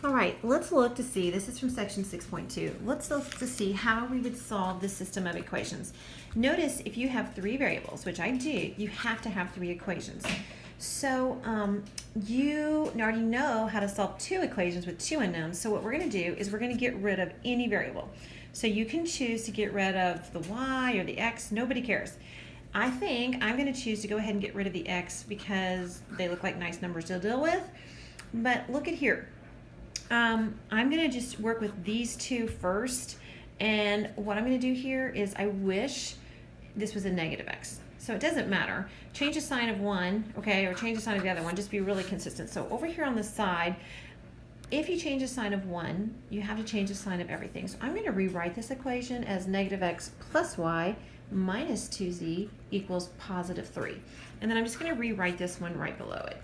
All right, let's look to see, this is from section 6.2. Let's look to see how we would solve this system of equations. Notice if you have three variables, which I do, you have to have three equations. So you already know how to solve two equations with two unknowns. So what we're going to do is we're going to get rid of any variable. So you can choose to get rid of the y or the x, nobody cares. I think I'm going to choose to go ahead and get rid of the x because they look like nice numbers to deal with. But look at here. I'm going to just work with these two first, and what I'm going to do here is I wish this was a negative x. So it doesn't matter. Change the sign of one, okay, or change the sign of the other one, just be really consistent. So over here on the side, if you change the sign of one, you have to change the sign of everything. So I'm going to rewrite this equation as negative x plus y minus 2z equals positive 3. And then I'm just going to rewrite this one right below it.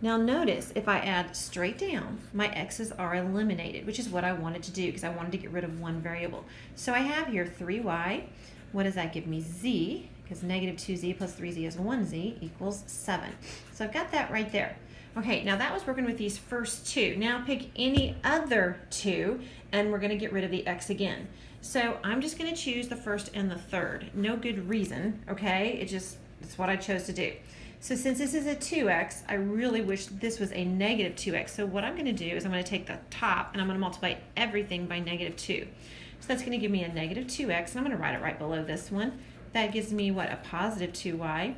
Now notice if I add straight down, my x's are eliminated, which is what I wanted to do because I wanted to get rid of one variable. So I have here 3y. What does that give me? Z, because negative 2z plus 3z is 1z equals 7. So I've got that right there. Okay, now that was working with these first two. Now pick any other two, and we're going to get rid of the x again. So I'm just going to choose the first and the third. No good reason, okay? It's what I chose to do. So since this is a 2x, I really wish this was a negative 2x. So what I'm going to do is I'm going to take the top and I'm going to multiply everything by negative 2. So that's going to give me a negative 2x, and I'm going to write it right below this one. That gives me, what, a positive 2y,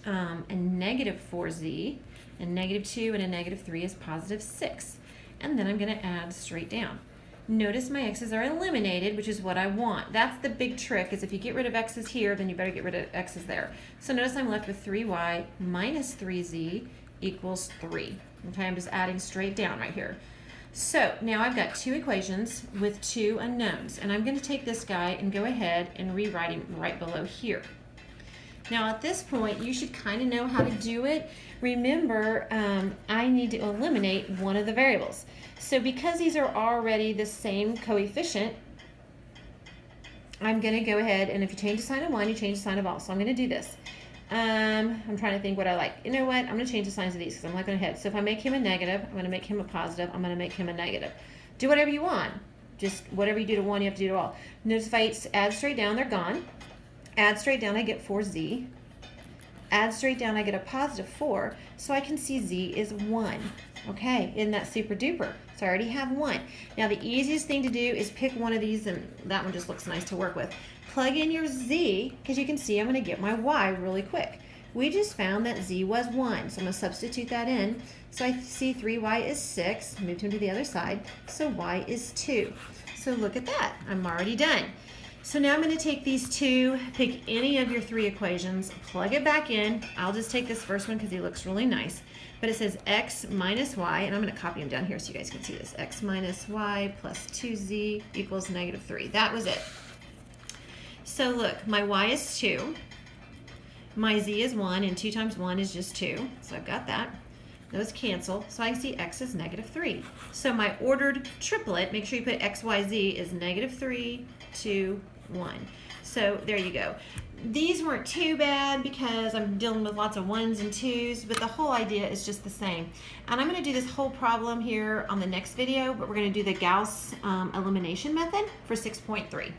a negative 4z, a negative 2, and a negative 3 is positive 6. And then I'm going to add straight down. Notice my x's are eliminated, which is what I want. That's the big trick, is if you get rid of x's here, then you better get rid of x's there. So notice I'm left with 3y minus 3z equals 3. Okay, I'm just adding straight down right here. So now I've got two equations with two unknowns, and I'm going to take this guy and go ahead and rewrite him right below here. Now at this point, you should kind of know how to do it. Remember, I need to eliminate one of the variables. So because these are already the same coefficient, I'm going to go ahead, and if you change the sign of one, you change the sign of all. So I'm going to do this. I'm trying to think what I like. You know what? I'm going to change the signs of these because I'm looking ahead. So if I make him a negative, I'm going to make him a positive. I'm going to make him a negative. Do whatever you want. Just whatever you do to one, you have to do to all. Notice if I add straight down, they're gone. Add straight down, I get 4z. Add straight down, I get a positive 4. So I can see z is 1. Okay, isn't that super duper? So I already have 1. Now the easiest thing to do is pick one of these, and that one just looks nice to work with. Plug in your z, because you can see I'm going to get my y really quick. We just found that z was 1, so I'm going to substitute that in. So I see 3y is 6, moved him to the other side, so y is 2. So look at that, I'm already done. So now I'm going to take these two, pick any of your three equations, plug it back in. I'll just take this first one because he looks really nice. But it says x minus y, and I'm going to copy them down here so you guys can see this. X minus y plus 2z equals negative 3. That was it. So look, my y is 2, my z is 1, and 2 times 1 is just 2. So I've got that. Those cancel, so I see x is negative 3. So my ordered triplet, make sure you put x, y, z, is negative 3, 2, 1. So there you go. These weren't too bad because I'm dealing with lots of 1s and 2s, but the whole idea is just the same. And I'm going to do this whole problem here on the next video, but we're going to do the Gauss elimination method for 6.3.